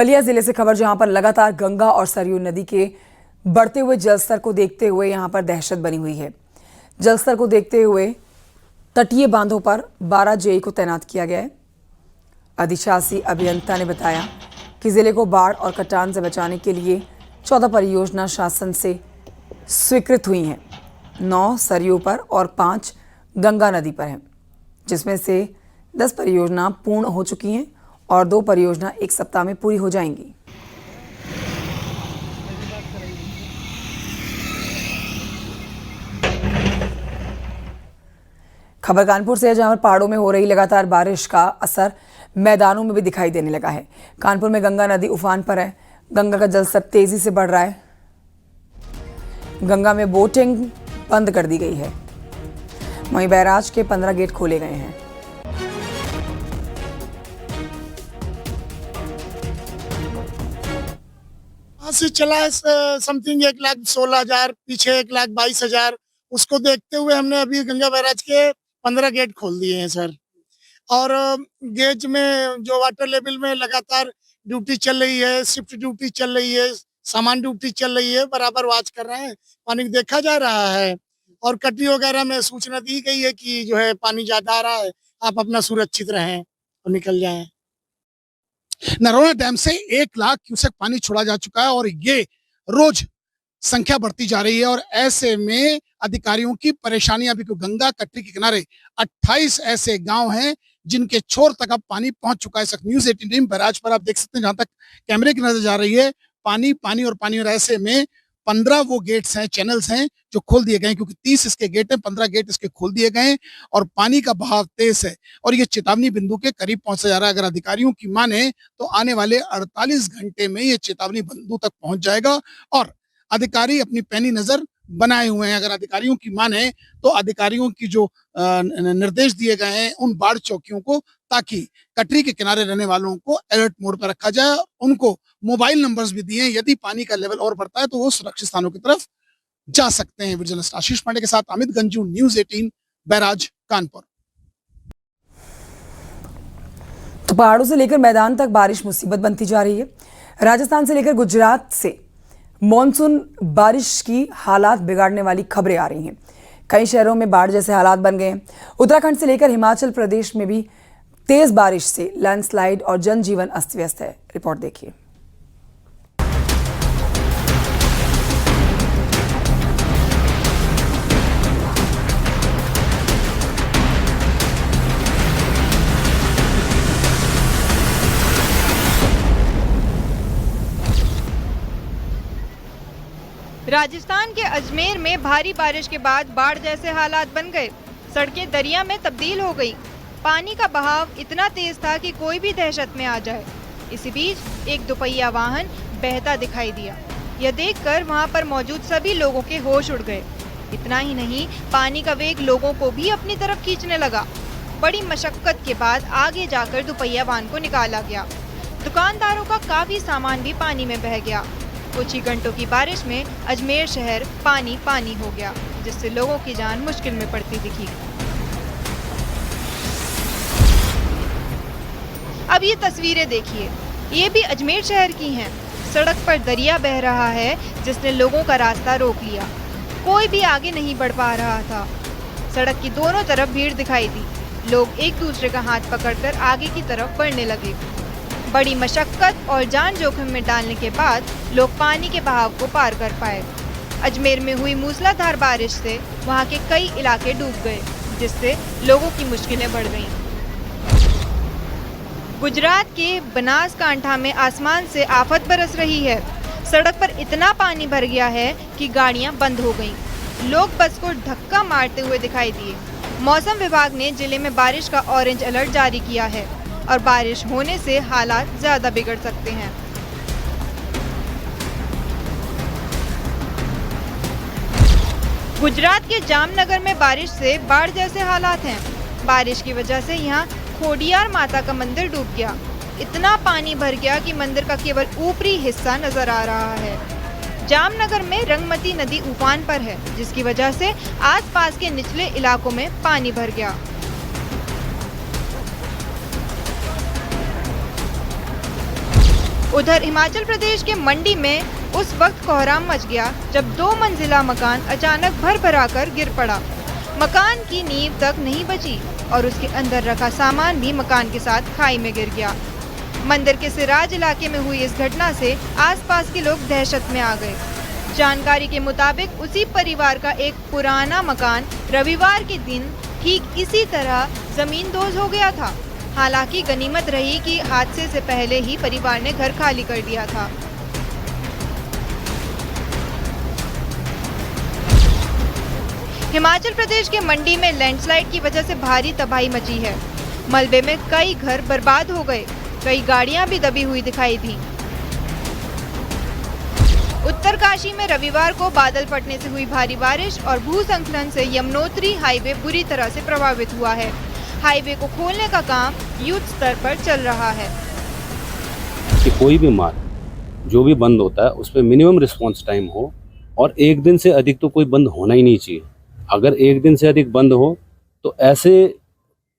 बलिया जिले से खबर, जहां पर लगातार गंगा और सरयू नदी के बढ़ते हुए जलस्तर को देखते हुए यहां पर दहशत बनी हुई है। जलस्तर को देखते हुए तटीय बांधों पर 12 जेई को तैनात किया गया है। अधिशासी अभियंता ने बताया कि जिले को बाढ़ और कटान से बचाने के लिए 14 परियोजना शासन से स्वीकृत हुई हैं। 9 सरयू पर और 5 गंगा नदी पर हैं, जिसमें से 10 परियोजना पूर्ण हो चुकी हैं और 2 परियोजना 1 सप्ताह में पूरी हो जाएंगी। खबर कानपुर से है, जहां पर पहाड़ों में हो रही लगातार बारिश का असर मैदानों में भी दिखाई देने लगा है। कानपुर में गंगा नदी उफान पर है। गंगा का जलस्तर तेजी से बढ़ रहा है। गंगा में बोटिंग बंद कर दी गई है। वहीं बैराज के 15 गेट खोले गए हैं। से चला है समथिंग 1,16,000, पीछे 1,22,000। उसको देखते हुए हमने अभी गंगा बैराज के 15 गेट खोल दिए हैं सर। और गेज में जो वाटर लेवल में लगातार ड्यूटी चल रही है, शिफ्ट ड्यूटी चल रही है, सामान ड्यूटी चल रही है, बराबर वॉच कर रहे हैं। पानी देखा जा रहा है और कटी वगैरह में सूचना दी गई है कि जो है पानी ज्यादा आ रहा है, आप अपना सुरक्षित रहें और निकल जाएं। नरोना डैम से 1 लाख क्यूसेक पानी छोड़ा जा चुका है और ये रोज संख्या बढ़ती जा रही है और ऐसे में अधिकारियों की परेशानी अभी गंगा कटरी के किनारे 28 ऐसे गांव हैं जिनके छोर तक अब पानी पहुंच चुका है। इस न्यूज़ 18 बैराज पर आप देख सकते हैं, जहां तक कैमरे की नजर जा रही है, पानी पानी और पानी। और ऐसे में 15 वो गेट्स हैं, चैनल्स हैं जो खोल दिए गए, क्योंकि 30 इसके गेट हैं, 15 गेट इसके खोल दिए गए और पानी का बहाव तेज है और ये चेतावनी बिंदु के करीब पहुंचा जा रहा है। अगर अधिकारियों की माने तो आने वाले 48 घंटे में ये चेतावनी बिंदु तक पहुंच जाएगा और अधिकारी अपनी पैनी नजर बनाए हुए हैं। अगर अधिकारियों की माने तो अधिकारियों की जो निर्देश दिए गए हैं उन बाढ़ चौकियों को, ताकि कटरी के किनारे रहने वालों को अलर्ट मोड पर रखा जाए। उनको मोबाइल नंबर्स भी दिए, यदि पानी का लेवल और बढ़ता है तो वो सुरक्षित स्थानों की तरफ जा सकते हैं। जर्नलिस्ट आशीष पांडे के साथ अमित गंजू, न्यूज़ 18 बैराज कानपुर। तो पहाड़ों से लेकर मैदान तक बारिश मुसीबत बनती जा रही है। राजस्थान से लेकर गुजरात से मॉनसून बारिश की हालात बिगाड़ने वाली खबरें आ रही हैं। कई शहरों में बाढ़ जैसे हालात बन गए हैं। उत्तराखंड से लेकर हिमाचल प्रदेश में भी तेज बारिश से लैंडस्लाइड और जनजीवन अस्त व्यस्त है। रिपोर्ट देखिए। राजस्थान के अजमेर में भारी बारिश के बाद बाढ़ जैसे हालात बन गए। सड़कें दरिया में तब्दील हो गई। पानी का बहाव इतना तेज था कि कोई भी दहशत में आ जाए। इसी बीच एक दुपहिया वाहन बहता दिखाई दिया। यह देखकर वहां पर मौजूद सभी लोगों के होश उड़ गए। इतना ही नहीं, पानी का वेग लोगों को भी अपनी तरफ खींचने लगा। बड़ी मशक्कत के बाद आगे जाकर दुपहिया वाहन को निकाला गया। दुकानदारों का काफी सामान भी पानी में बह गया। कुछ ही घंटों की बारिश में अजमेर शहर पानी पानी हो गया, जिससे लोगों की जान मुश्किल में पड़ती दिखी। अब ये तस्वीरें देखिए, ये भी अजमेर शहर की हैं। सड़क पर दरिया बह रहा है, जिसने लोगों का रास्ता रोक लिया। कोई भी आगे नहीं बढ़ पा रहा था। सड़क की दोनों तरफ भीड़ दिखाई दी। लोग एक दूसरे का हाथ पकड़कर आगे की तरफ बढ़ने लगे। बड़ी मशक्कत और जान जोखिम में डालने के बाद लोग पानी के बहाव को पार कर पाए। अजमेर में हुई मूसलाधार बारिश से वहां के कई इलाके डूब गए, जिससे लोगों की मुश्किलें बढ़ गईं। गुजरात के बनासकांठा में आसमान से आफत बरस रही है। सड़क पर इतना पानी भर गया है कि गाड़ियां बंद हो गईं। लोग बस को धक्का मारते हुए दिखाई दिए। मौसम विभाग ने जिले में बारिश का ऑरेंज अलर्ट जारी किया है और बारिश होने से हालात ज्यादा बिगड़ सकते हैं। गुजरात के जामनगर में बारिश से बाढ़ जैसे हालात हैं। बारिश की वजह से यहाँ खोडियार माता का मंदिर डूब गया। इतना पानी भर गया कि मंदिर का केवल ऊपरी हिस्सा नजर आ रहा है। जामनगर में रंगमती नदी उफान पर है, जिसकी वजह से आसपास के निचले इलाकों में पानी भर गया। उधर हिमाचल प्रदेश के मंडी में उस वक्त कोहराम मच गया जब 2 मंजिला मकान अचानक भर कर गिर पड़ा। मकान की नींव तक नहीं बची और उसके अंदर रखा सामान भी मकान के साथ खाई में गिर गया। मंदिर के सिराज इलाके में हुई इस घटना से आसपास के लोग दहशत में आ गए। जानकारी के मुताबिक उसी परिवार का एक पुराना मकान रविवार के दिन ठीक इसी तरह जमींदोज हो गया था। हालांकि गनीमत रही कि हादसे से पहले ही परिवार ने घर खाली कर दिया था। हिमाचल प्रदेश के मंडी में लैंडस्लाइड की वजह से भारी तबाही मची है। मलबे में कई घर बर्बाद हो गए, कई गाड़ियां भी दबी हुई दिखाई दी। उत्तरकाशी में रविवार को बादल फटने से हुई भारी बारिश और भूस्खलन से यमुनोत्री हाईवे बुरी तरह से प्रभावित हुआ है। हाईवे को खोलने का काम युद्ध स्तर पर चल रहा है। कि कोई भी मार्ग जो भी बंद होता है उस पर मिनिमम रिस्पांस टाइम हो और 1 दिन से अधिक तो कोई बंद होना ही नहीं चाहिए। अगर 1 दिन से अधिक बंद हो तो ऐसे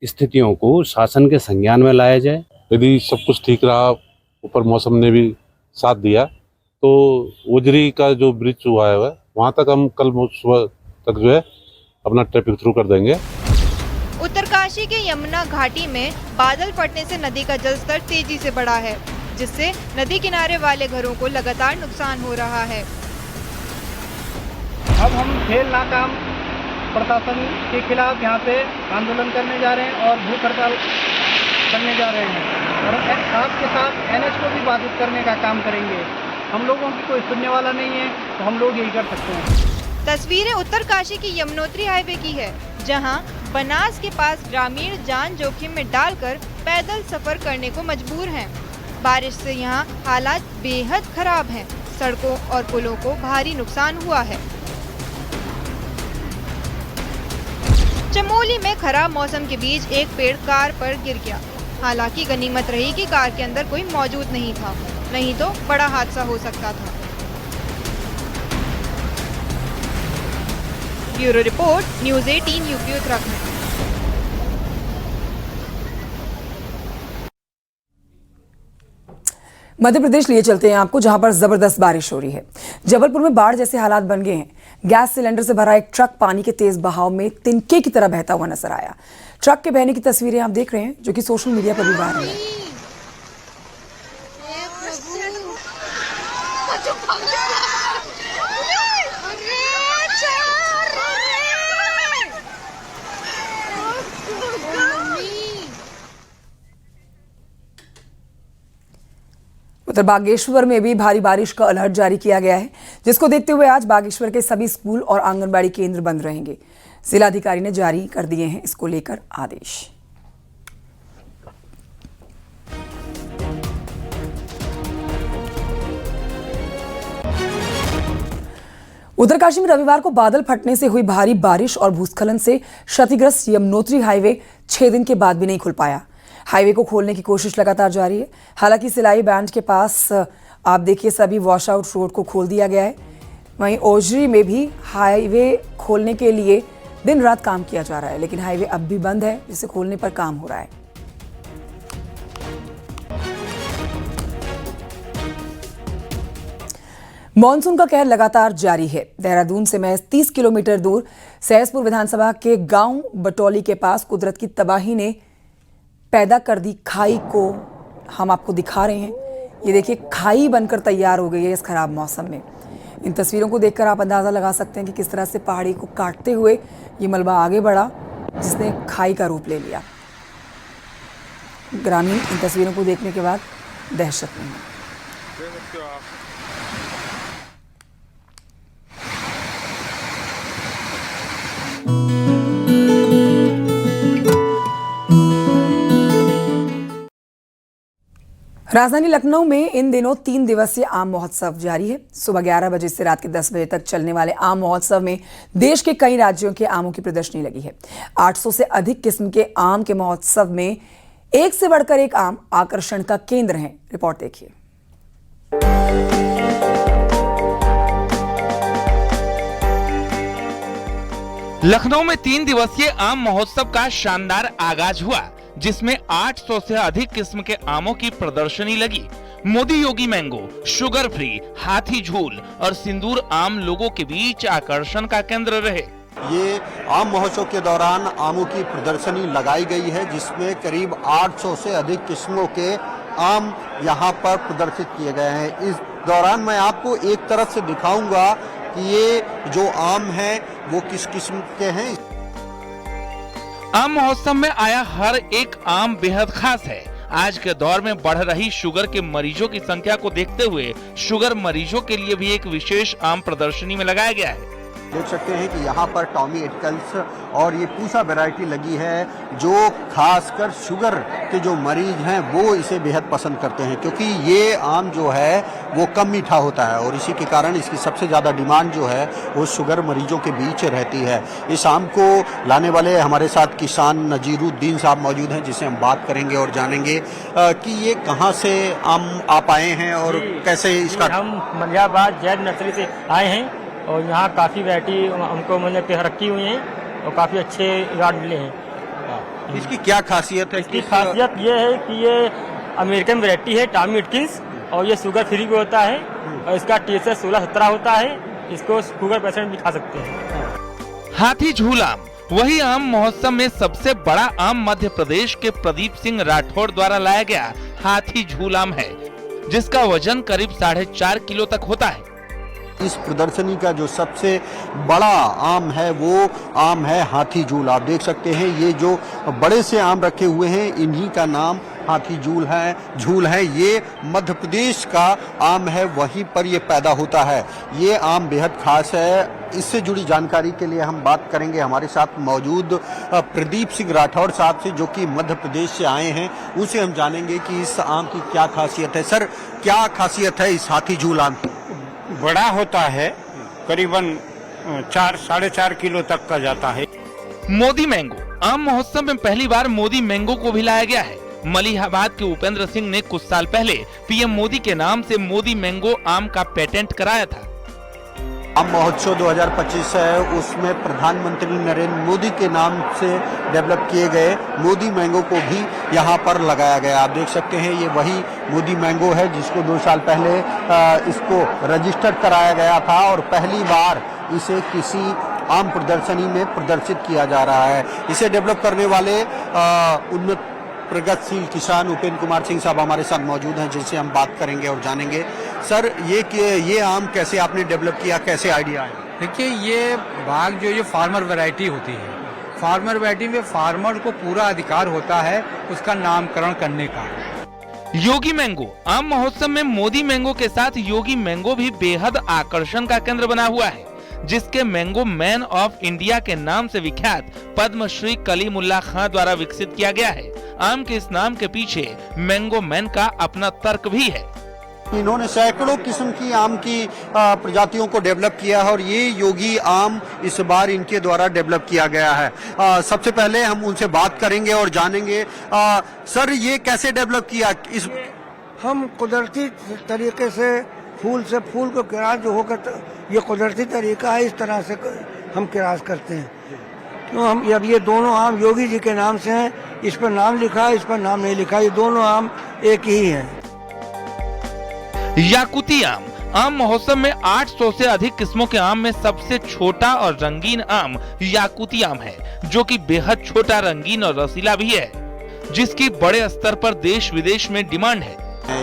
स्थितियों को शासन के संज्ञान में लाया जाए। यदि सब कुछ ठीक रहा, ऊपर मौसम ने भी साथ दिया, तो उजरी का जो ब्रिज हुआ है वहाँ तक हम कल सुबह तक जो है अपना ट्रैफिक थ्रू कर देंगे। उत्तरकाशी के यमुना घाटी में बादल फटने से नदी का जलस्तर तेजी से बढ़ा है, जिससे नदी किनारे वाले घरों को लगातार नुकसान हो रहा है। अब हम खेल नाकाम प्रशासन के खिलाफ यहाँ पे आंदोलन करने जा रहे हैं और भूख हड़ताल करने जा रहे हैं और आपके साथ NH को भी बाधित करने का काम करेंगे। हम लोगों की कोई सुनने वाला नहीं है, तो हम लोग यही कर सकते हैं। तस्वीरें उत्तरकाशी की यमुनोत्री हाईवे की है, जहां बनास के पास ग्रामीण जान जोखिम में डालकर पैदल सफर करने को मजबूर हैं। बारिश से यहां हालात बेहद खराब हैं। सड़कों और पुलों को भारी नुकसान हुआ है। चमोली में खराब मौसम के बीच एक पेड़ कार पर गिर गया। हालांकि गनीमत रही कि कार के अंदर कोई मौजूद नहीं था, नहीं तो बड़ा हादसा हो सकता था। Bureau report, news 18 UP Uttarakhand. Madhya Pradesh लिए चलते हैं आपको, जहां पर जबरदस्त बारिश हो रही है। जबलपुर में बाढ़ जैसे हालात बन गए हैं। गैस सिलेंडर से भरा एक ट्रक पानी के तेज बहाव में तिनके की तरह बहता हुआ नजर आया। ट्रक के बहने की तस्वीरें आप देख रहे हैं, जो कि सोशल मीडिया पर भी वायरल है। उधर बागेश्वर में भी भारी बारिश का अलर्ट जारी किया गया है, जिसको देखते हुए आज बागेश्वर के सभी स्कूल और आंगनबाड़ी केंद्र बंद रहेंगे। जिलाधिकारी ने जारी कर दिए हैं इसको लेकर आदेश। उत्तरकाशी में रविवार को बादल फटने से हुई भारी बारिश और भूस्खलन से क्षतिग्रस्त यमुनोत्री हाईवे 6 दिन के बाद भी नहीं खुल पाया। हाईवे को खोलने की कोशिश लगातार जारी है। हालांकि सिलाई बैंड के पास आप देखिए सभी वॉश आउट रोड को खोल दिया गया है। वहीं ओजरी में भी हाईवे खोलने के लिए दिन रात काम किया जा रहा है, लेकिन हाईवे अब भी बंद है, जिसे खोलने पर काम हो रहा है। मॉनसून का कहर लगातार जारी है। देहरादून से महज 30 किलोमीटर दूर सहसपुर विधानसभा के गांव बटौली के पास कुदरत की तबाही ने पैदा कर दी खाई को हम आपको दिखा रहे हैं। ये देखिए, खाई बनकर तैयार हो गई है इस खराब मौसम में। इन तस्वीरों को देखकर आप अंदाज़ा लगा सकते हैं कि किस तरह से पहाड़ी को काटते हुए ये मलबा आगे बढ़ा, जिसने खाई का रूप ले लिया। ग्रामीण इन तस्वीरों को देखने के बाद दहशत में हैं। राजधानी लखनऊ में इन दिनों 3 दिवसीय आम महोत्सव जारी है। सुबह 11 बजे से रात के 10 बजे तक चलने वाले आम महोत्सव में देश के कई राज्यों के आमों की प्रदर्शनी लगी है। 800 से अधिक किस्म के आम के महोत्सव में एक से बढ़कर एक आम आकर्षण का केंद्र हैं। रिपोर्ट देखिए। लखनऊ में 3 दिवसीय आम महोत्सव का शानदार आगाज हुआ, जिसमें 800 से अधिक किस्म के आमों की प्रदर्शनी लगी। Modi Yogi mango, sugar free, हाथी झूल और सिंदूर आम लोगों के बीच आकर्षण का केंद्र रहे। ये आम महोत्सव के दौरान आमों की प्रदर्शनी लगाई गई है, जिसमें करीब 800 से अधिक किस्मों के आम यहाँ पर प्रदर्शित किए गए हैं। इस दौरान मैं आपको एक तरफ से दिखाऊंगा कि ये जो आम हैं वो किस किस्म के हैं। आम महोत्सव में आया हर एक आम बेहद खास है। आज के दौर में बढ़ रही शुगर के मरीजों की संख्या को देखते हुए शुगर मरीजों के लिए भी एक विशेष आम प्रदर्शनी में लगाया गया है। देख सकते हैं कि यहाँ पर टॉमी एटकल्स और ये पूसा वैरायटी लगी है, जो खासकर शुगर के जो मरीज हैं वो इसे बेहद पसंद करते हैं, क्योंकि ये आम जो है वो कम मीठा होता है और इसी के कारण इसकी सबसे ज़्यादा डिमांड जो है वो शुगर मरीजों के बीच रहती है। इस आम को लाने वाले हमारे साथ किसान नजीरुद्दीन साहब मौजूद हैं, जिसे हम बात करेंगे और जानेंगे कि ये कहाँ से आम आप आए हैं और कैसे इसका। हम मलियाबाद जैद नर्सरी से आए हैं और यहाँ काफ़ी वैरायटी हमको मैंने रखी हुई हैं और काफ़ी अच्छे यार्ड मिले हैं। इसकी क्या खासियत है? इसकी खासियत ये है कि ये अमेरिकन वैरायटी है, टॉमी एटकिंस, और ये शुगर फ्री भी होता है और इसका TSH 16-17 होता है। इसको शुगर पेशेंट भी खा सकते हैं। हाथी झूल आम, वही आम महोत्सव में सबसे बड़ा आम मध्य प्रदेश के प्रदीप सिंह राठौड़ द्वारा लाया गया हाथी झूल आम है, जिसका वजन करीब 4.5 किलो तक होता है। इस प्रदर्शनी का जो सबसे बड़ा आम है वो आम है हाथी झूल। आप देख सकते हैं ये जो बड़े से आम रखे हुए हैं इन्हीं का नाम हाथी झूल है। ये मध्य प्रदेश का आम है, वहीं पर ये पैदा होता है। ये आम बेहद खास है। इससे जुड़ी जानकारी के लिए हम बात करेंगे हमारे साथ मौजूद प्रदीप सिंह राठौड़ साहब से, जो कि मध्य प्रदेश से आए हैं। उनसे हम जानेंगे कि इस आम की क्या खासियत है। सर, क्या खासियत है इस हाथी झूल आम की? बड़ा होता है, करीबन 4-4.5 किलो तक का जाता है। मोदी मैंगो, आम महोत्सव में पहली बार मोदी मैंगो को भी लाया गया है। मलिहाबाद के उपेंद्र सिंह ने कुछ साल पहले पीएम मोदी के नाम से मोदी मैंगो आम का पेटेंट कराया था। आम महोत्सव 2025 है, उसमें प्रधानमंत्री नरेंद्र मोदी के नाम से डेवलप किए गए मोदी मैंगो को भी यहाँ पर लगाया गया। आप देख सकते हैं ये वही मोदी मैंगो है जिसको 2 साल पहले इसको रजिस्टर्ड कराया गया था और पहली बार इसे किसी आम प्रदर्शनी में प्रदर्शित किया जा रहा है। इसे डेवलप करने वाले उन्नत प्रगतिशील किसान उपेंद्र कुमार सिंह साहब हमारे साथ मौजूद हैं, जिनसे हम बात करेंगे और जानेंगे। सर, ये आम कैसे आपने डेवलप किया, कैसे आइडिया आया? देखिए, ये बाग जो ये फार्मर वैरायटी होती है, फार्मर वैरायटी में फार्मर को पूरा अधिकार होता है उसका नामकरण करने का। योगी मैंगो, आम महोत्सव में मोदी मैंगो के साथ योगी मैंगो भी बेहद आकर्षण का केंद्र बना हुआ है, जिसके मैंगो मैन ऑफ इंडिया के नाम से विख्यात पद्मश्री कलीमुल्ला खां द्वारा विकसित किया गया है। आम के इस नाम के पीछे मैंगो मैन का अपना तर्क भी है। इन्होंने सैकड़ों किस्म की आम की प्रजातियों को डेवलप किया है और ये योगी आम इस बार इनके द्वारा डेवलप किया गया है। सबसे पहले हम उनसे बात करेंगे और जानेंगे। सर, ये कैसे डेवलप किया? हम कुदरती तरीके से फूल को किरास जो होकर, ये कुदरती तरीका है, इस तरह से हम किरास करते हैं। क्यों हम अब ये दोनों आम योगी जी के नाम से हैं, इस पर नाम लिखा है, इस पर नाम नहीं लिखा, ये दोनों आम एक ही हैं। याकुती आम महोत्सव में 800 से अधिक किस्मों के आम में सबसे छोटा और रंगीन आम याकुती आम है, जो कि बेहद छोटा, रंगीन और रसीला भी है, जिसकी बड़े स्तर पर देश विदेश में डिमांड है।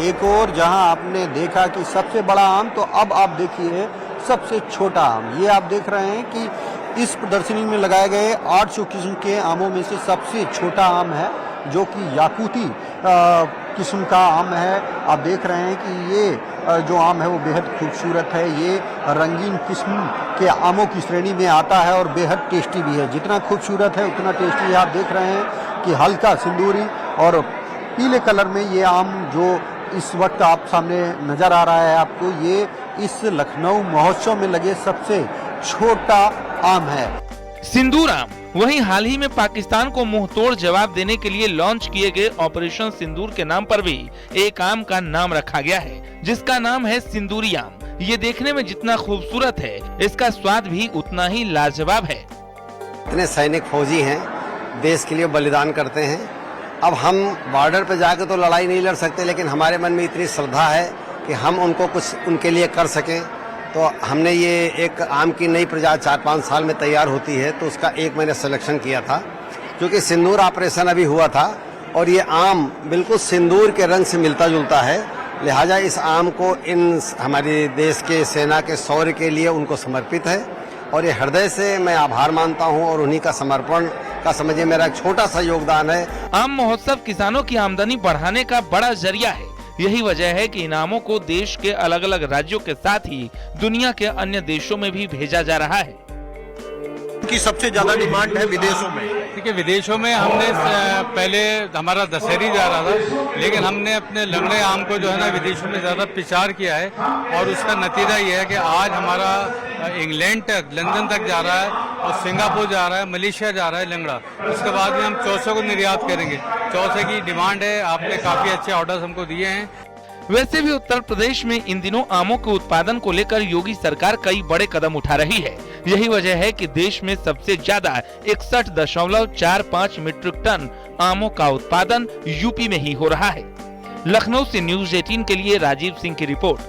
एक और जहां आपने देखा कि सबसे बड़ा आम, तो अब आप देखिए सबसे छोटा आम। ये आप देख रहे हैं कि इस प्रदर्शनी में लगाए गए 800 किस्म के आमों में से सबसे छोटा आम है, जो कि याकुती किस्म का आम है। आप देख रहे हैं कि ये जो आम है वो बेहद खूबसूरत है। ये रंगीन किस्म के आमों की श्रेणी में आता है और बेहद टेस्टी भी है। जितना खूबसूरत है उतना टेस्टी है। आप देख रहे हैं कि हल्का सिंदूरी और पीले कलर में ये आम जो इस वक्त आप सामने नजर आ रहा है आपको, ये इस लखनऊ महोत्सव में लगे सबसे छोटा आम है। सिंदूर आम, वहीं हाल ही में पाकिस्तान को मुंह तोड़ जवाब देने के लिए लॉन्च किए गए ऑपरेशन सिंदूर के नाम पर भी एक आम का नाम रखा गया है, जिसका नाम है सिंदूरी आम। ये देखने में जितना खूबसूरत है, इसका स्वाद भी उतना ही लाजवाब है। इतने सैनिक फौजी हैं, देश के लिए बलिदान करते हैं अब हम बॉर्डर पे जाके तो लड़ाई नहीं लड़ सकते, लेकिन हमारे मन में इतनी श्रद्धा है कि हम उनको कुछ उनके लिए कर सकें। तो हमने ये एक आम की नई प्रजात 4-5 साल में तैयार होती है, तो उसका एक मैंने सिलेक्शन किया था, क्योंकि सिंदूर ऑपरेशन अभी हुआ था और ये आम बिल्कुल सिंदूर के रंग से मिलता जुलता है। लिहाजा इस आम को इन हमारे देश के सेना के शौर्य के लिए उनको समर्पित है और ये हृदय से मैं आभार मानता हूँ और उन्हीं का समर्पण का समझिए मेरा एक छोटा सा योगदान है। आम महोत्सव किसानों की आमदनी बढ़ाने का बड़ा जरिया है। यही वजह है कि इन आमों को देश के अलग अलग राज्यों के साथ ही दुनिया के अन्य देशों में भी भेजा जा रहा है। की सबसे ज्यादा डिमांड है विदेशों में। देखिए, विदेशों में हमने पहले हमारा दशहरी जा रहा था, लेकिन हमने अपने लंगड़े आम को जो है ना विदेशों में ज्यादा प्रचार किया है और उसका नतीजा ये है कि आज हमारा इंग्लैंड तक, लंदन तक जा रहा है और सिंगापुर जा रहा है, मलेशिया जा रहा है लंगड़ा। उसके बाद में हम चौसे को निर्यात करेंगे। चौसे की डिमांड है, आपने काफी अच्छे ऑर्डर्स हमको दिए हैं। वैसे भी उत्तर प्रदेश में इन दिनों आमों के उत्पादन को लेकर योगी सरकार कई बड़े कदम उठा रही है। यही वजह है कि देश में सबसे ज्यादा 61.45 मीट्रिक टन आमों का उत्पादन यूपी में ही हो रहा है। लखनऊ से न्यूज़ 18 के लिए राजीव सिंह की रिपोर्ट।